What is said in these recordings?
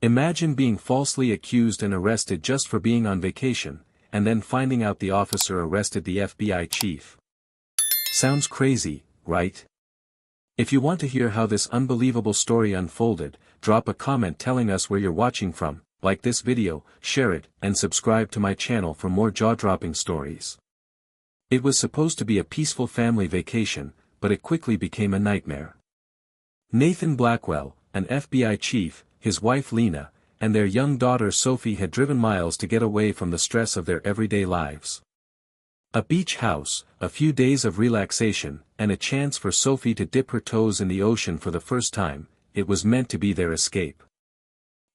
Imagine being falsely accused and arrested just for being on vacation, and then finding out the officer arrested the FBI chief. Sounds crazy, right? If you want to hear how this unbelievable story unfolded, drop a comment telling us where you're watching from, like this video, share it, and subscribe to my channel for more jaw-dropping stories. It was supposed to be a peaceful family vacation, but it quickly became a nightmare. Nathan Blackwell, an FBI chief, his wife Lena, and their young daughter Sophie had driven miles to get away from the stress of their everyday lives. A beach house, a few days of relaxation, and a chance for Sophie to dip her toes in the ocean for the first time, it was meant to be their escape.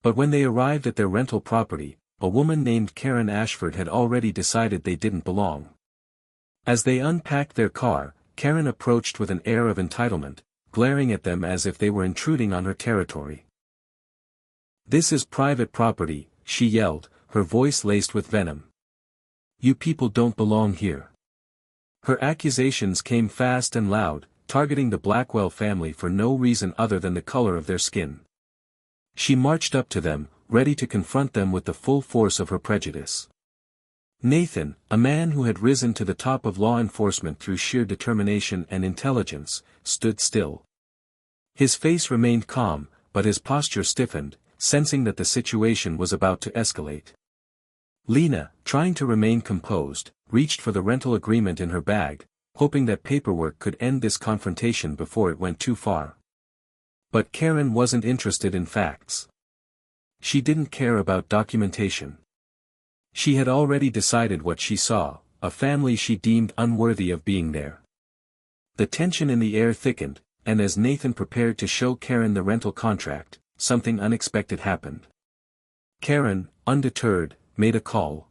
But when they arrived at their rental property, a woman named Karen Ashford had already decided they didn't belong. As they unpacked their car, Karen approached with an air of entitlement, glaring at them as if they were intruding on her territory. "This is private property," she yelled, her voice laced with venom. "You people don't belong here." Her accusations came fast and loud, targeting the Blackwell family for no reason other than the color of their skin. She marched up to them, ready to confront them with the full force of her prejudice. Nathan, a man who had risen to the top of law enforcement through sheer determination and intelligence, stood still. His face remained calm, but his posture stiffened, sensing that the situation was about to escalate. Lena, trying to remain composed, reached for the rental agreement in her bag, hoping that paperwork could end this confrontation before it went too far. But Karen wasn't interested in facts. She didn't care about documentation. She had already decided what she saw, a family she deemed unworthy of being there. The tension in the air thickened, and as Nathan prepared to show Karen the rental contract, something unexpected happened. Karen, undeterred, made a call.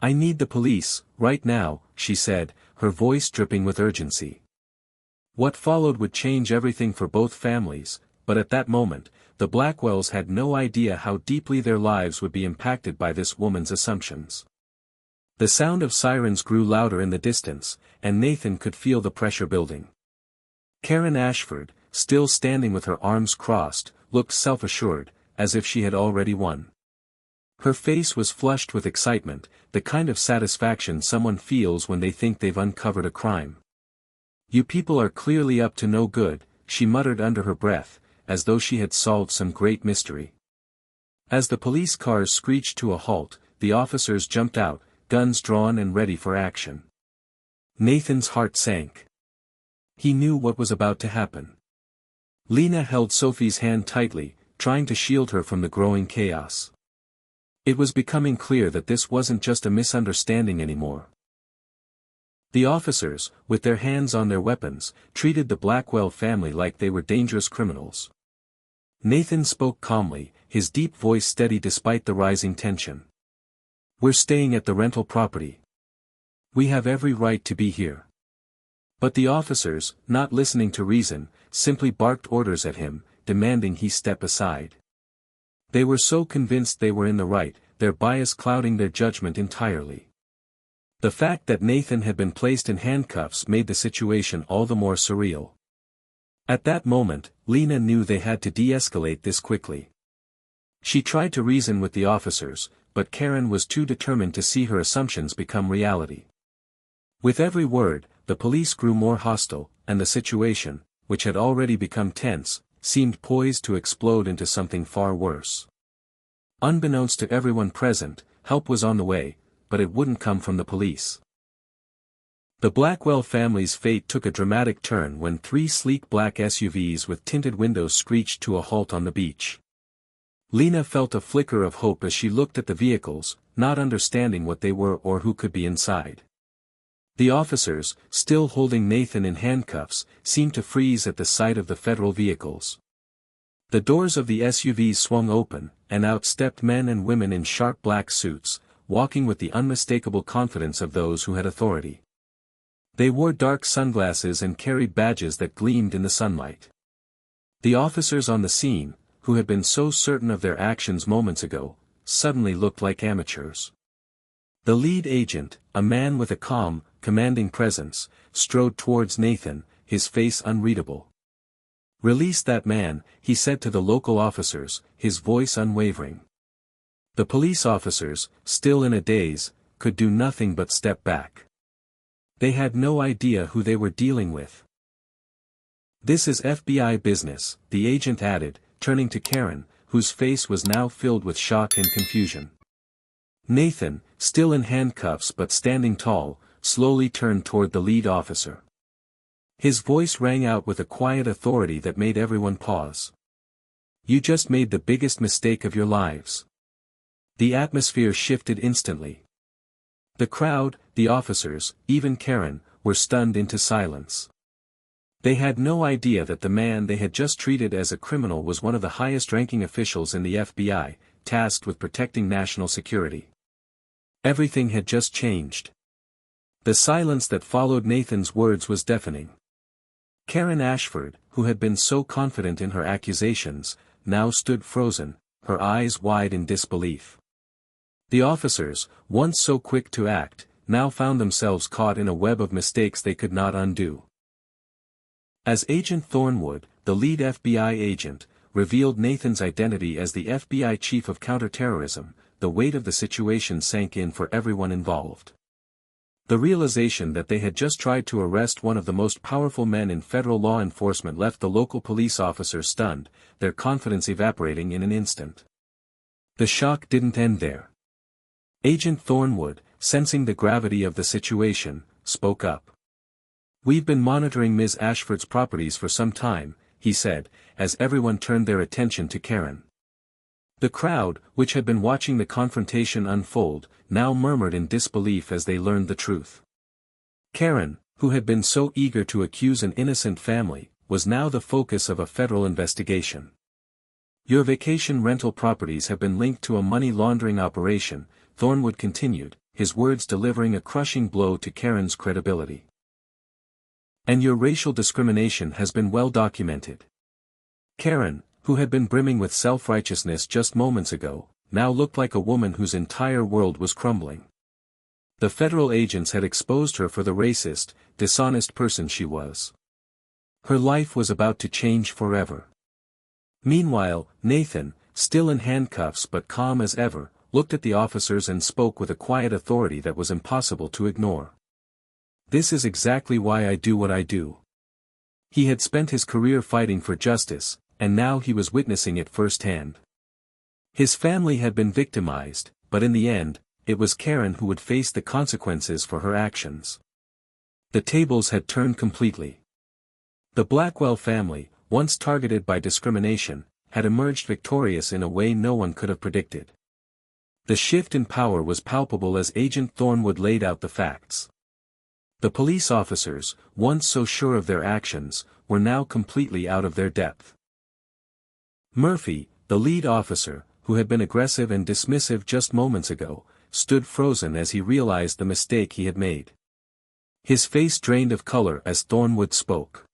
"I need the police, right now," she said, her voice dripping with urgency. What followed would change everything for both families, but at that moment, the Blackwells had no idea how deeply their lives would be impacted by this woman's assumptions. The sound of sirens grew louder in the distance, and Nathan could feel the pressure building. Karen Ashford, still standing with her arms crossed, looked self-assured, as if she had already won. Her face was flushed with excitement, the kind of satisfaction someone feels when they think they've uncovered a crime. "You people are clearly up to no good," she muttered under her breath, as though she had solved some great mystery. As the police cars screeched to a halt, the officers jumped out, guns drawn and ready for action. Nathan's heart sank. He knew what was about to happen. Lena held Sophie's hand tightly, trying to shield her from the growing chaos. It was becoming clear that this wasn't just a misunderstanding anymore. The officers, with their hands on their weapons, treated the Blackwell family like they were dangerous criminals. Nathan spoke calmly, his deep voice steady despite the rising tension. "We're staying at the rental property. We have every right to be here." But the officers, not listening to reason, simply barked orders at him, demanding he step aside. They were so convinced they were in the right, their bias clouding their judgment entirely. The fact that Nathan had been placed in handcuffs made the situation all the more surreal. At that moment, Lena knew they had to de-escalate this quickly. She tried to reason with the officers, but Karen was too determined to see her assumptions become reality. With every word, the police grew more hostile, and the situation, which had already become tense, seemed poised to explode into something far worse. Unbeknownst to everyone present, help was on the way, but it wouldn't come from the police. The Blackwell family's fate took a dramatic turn when 3 sleek black SUVs with tinted windows screeched to a halt on the beach. Lena felt a flicker of hope as she looked at the vehicles, not understanding what they were or who could be inside. The officers, still holding Nathan in handcuffs, seemed to freeze at the sight of the federal vehicles. The doors of the SUVs swung open, and out stepped men and women in sharp black suits, walking with the unmistakable confidence of those who had authority. They wore dark sunglasses and carried badges that gleamed in the sunlight. The officers on the scene, who had been so certain of their actions moments ago, suddenly looked like amateurs. The lead agent, a man with a calm, commanding presence, strode towards Nathan, his face unreadable. "Release that man," he said to the local officers, his voice unwavering. The police officers, still in a daze, could do nothing but step back. They had no idea who they were dealing with. "This is FBI business," the agent added, turning to Karen, whose face was now filled with shock and confusion. Nathan, still in handcuffs but standing tall, slowly turned toward the lead officer. His voice rang out with a quiet authority that made everyone pause. "You just made the biggest mistake of your lives." The atmosphere shifted instantly. The crowd, the officers, even Karen, were stunned into silence. They had no idea that the man they had just treated as a criminal was one of the highest-ranking officials in the FBI, tasked with protecting national security. Everything had just changed. The silence that followed Nathan's words was deafening. Karen Ashford, who had been so confident in her accusations, now stood frozen, her eyes wide in disbelief. The officers, once so quick to act, now found themselves caught in a web of mistakes they could not undo. As Agent Thornwood, the lead FBI agent, revealed Nathan's identity as the FBI chief of counterterrorism, the weight of the situation sank in for everyone involved. The realization that they had just tried to arrest one of the most powerful men in federal law enforcement left the local police officers stunned, their confidence evaporating in an instant. The shock didn't end there. Agent Thornwood, sensing the gravity of the situation, spoke up. "We've been monitoring Ms. Ashford's properties for some time," he said, as everyone turned their attention to Karen. The crowd, which had been watching the confrontation unfold, now murmured in disbelief as they learned the truth. Karen, who had been so eager to accuse an innocent family, was now the focus of a federal investigation. "Your vacation rental properties have been linked to a money laundering operation," Thornwood continued, his words delivering a crushing blow to Karen's credibility. "And your racial discrimination has been well documented." Karen, who had been brimming with self-righteousness just moments ago, now looked like a woman whose entire world was crumbling. The federal agents had exposed her for the racist, dishonest person she was. Her life was about to change forever. Meanwhile, Nathan, still in handcuffs but calm as ever, looked at the officers and spoke with a quiet authority that was impossible to ignore. "This is exactly why I do what I do." He had spent his career fighting for justice, and now he was witnessing it firsthand. His family had been victimized, but in the end, it was Karen who would face the consequences for her actions. The tables had turned completely. The Blackwell family, once targeted by discrimination, had emerged victorious in a way no one could have predicted. The shift in power was palpable as Agent Thornwood laid out the facts. The police officers, once so sure of their actions, were now completely out of their depth. Murphy, the lead officer, who had been aggressive and dismissive just moments ago, stood frozen as he realized the mistake he had made. His face drained of color as Thornwood spoke.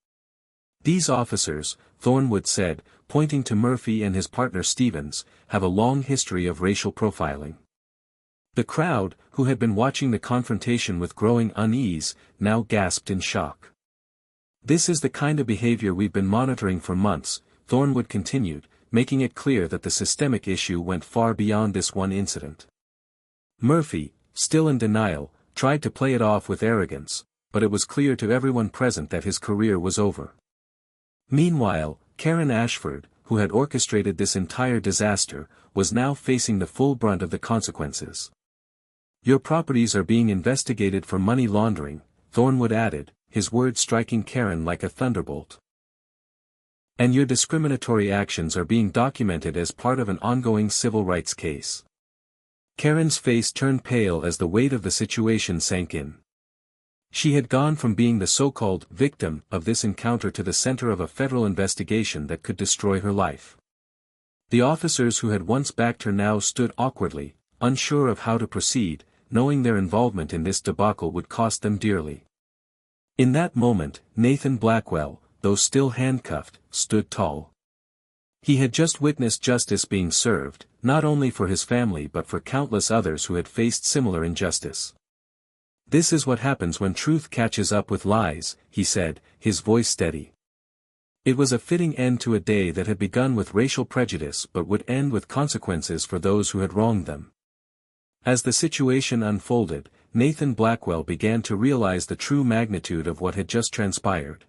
"These officers," Thornwood said, pointing to Murphy and his partner Stevens, "have a long history of racial profiling." The crowd, who had been watching the confrontation with growing unease, now gasped in shock. "This is the kind of behavior we've been monitoring for months," Thornwood continued, making it clear that the systemic issue went far beyond this one incident. Murphy, still in denial, tried to play it off with arrogance, but it was clear to everyone present that his career was over. Meanwhile, Karen Ashford, who had orchestrated this entire disaster, was now facing the full brunt of the consequences. "Your properties are being investigated for money laundering," Thornwood added, his words striking Karen like a thunderbolt. "And your discriminatory actions are being documented as part of an ongoing civil rights case." Karen's face turned pale as the weight of the situation sank in. She had gone from being the so-called victim of this encounter to the center of a federal investigation that could destroy her life. The officers who had once backed her now stood awkwardly, unsure of how to proceed, knowing their involvement in this debacle would cost them dearly. In that moment, Nathan Blackwell, though still handcuffed, stood tall. He had just witnessed justice being served, not only for his family but for countless others who had faced similar injustice. "This is what happens when truth catches up with lies," he said, his voice steady. It was a fitting end to a day that had begun with racial prejudice but would end with consequences for those who had wronged them. As the situation unfolded, Nathan Blackwell began to realize the true magnitude of what had just transpired.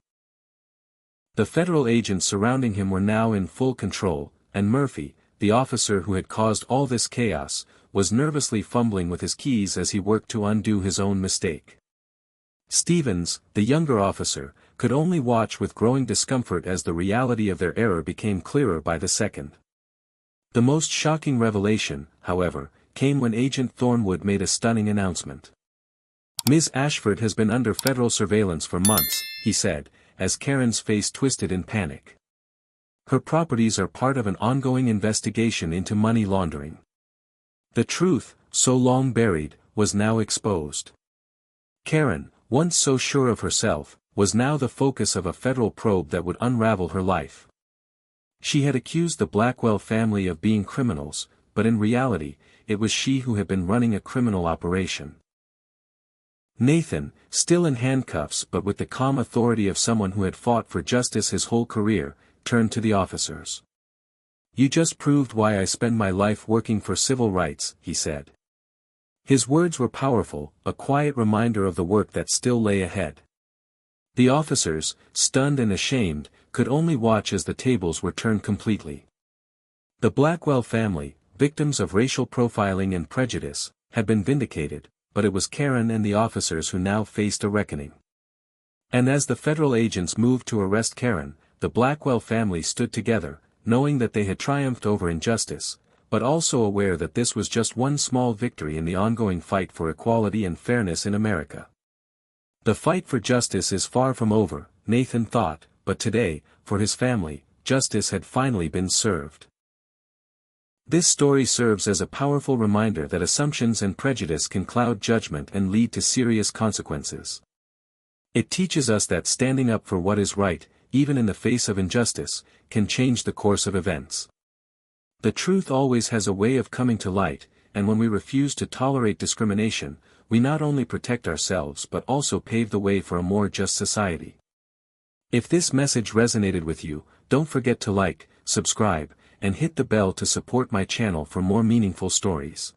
The federal agents surrounding him were now in full control, and Murphy, the officer who had caused all this chaos, was nervously fumbling with his keys as he worked to undo his own mistake. Stevens, the younger officer, could only watch with growing discomfort as the reality of their error became clearer by the second. The most shocking revelation, however, came when Agent Thornwood made a stunning announcement. "Ms. Ashford has been under federal surveillance for months," he said, as Karen's face twisted in panic. "Her properties are part of an ongoing investigation into money laundering." The truth, so long buried, was now exposed. Karen, once so sure of herself, was now the focus of a federal probe that would unravel her life. She had accused the Blackwell family of being criminals, but in reality, it was she who had been running a criminal operation. Nathan, still in handcuffs but with the calm authority of someone who had fought for justice his whole career, turned to the officers. "You just proved why I spend my life working for civil rights," he said. His words were powerful, a quiet reminder of the work that still lay ahead. The officers, stunned and ashamed, could only watch as the tables were turned completely. The Blackwell family, victims of racial profiling and prejudice, had been vindicated, but it was Karen and the officers who now faced a reckoning. And as the federal agents moved to arrest Karen, the Blackwell family stood together, knowing that they had triumphed over injustice, but also aware that this was just one small victory in the ongoing fight for equality and fairness in America. The fight for justice is far from over, Nathan thought, but today, for his family, justice had finally been served. This story serves as a powerful reminder that assumptions and prejudice can cloud judgment and lead to serious consequences. It teaches us that standing up for what is right, even in the face of injustice, can change the course of events. The truth always has a way of coming to light, and when we refuse to tolerate discrimination, we not only protect ourselves but also pave the way for a more just society. If this message resonated with you, don't forget to like, subscribe, and hit the bell to support my channel for more meaningful stories.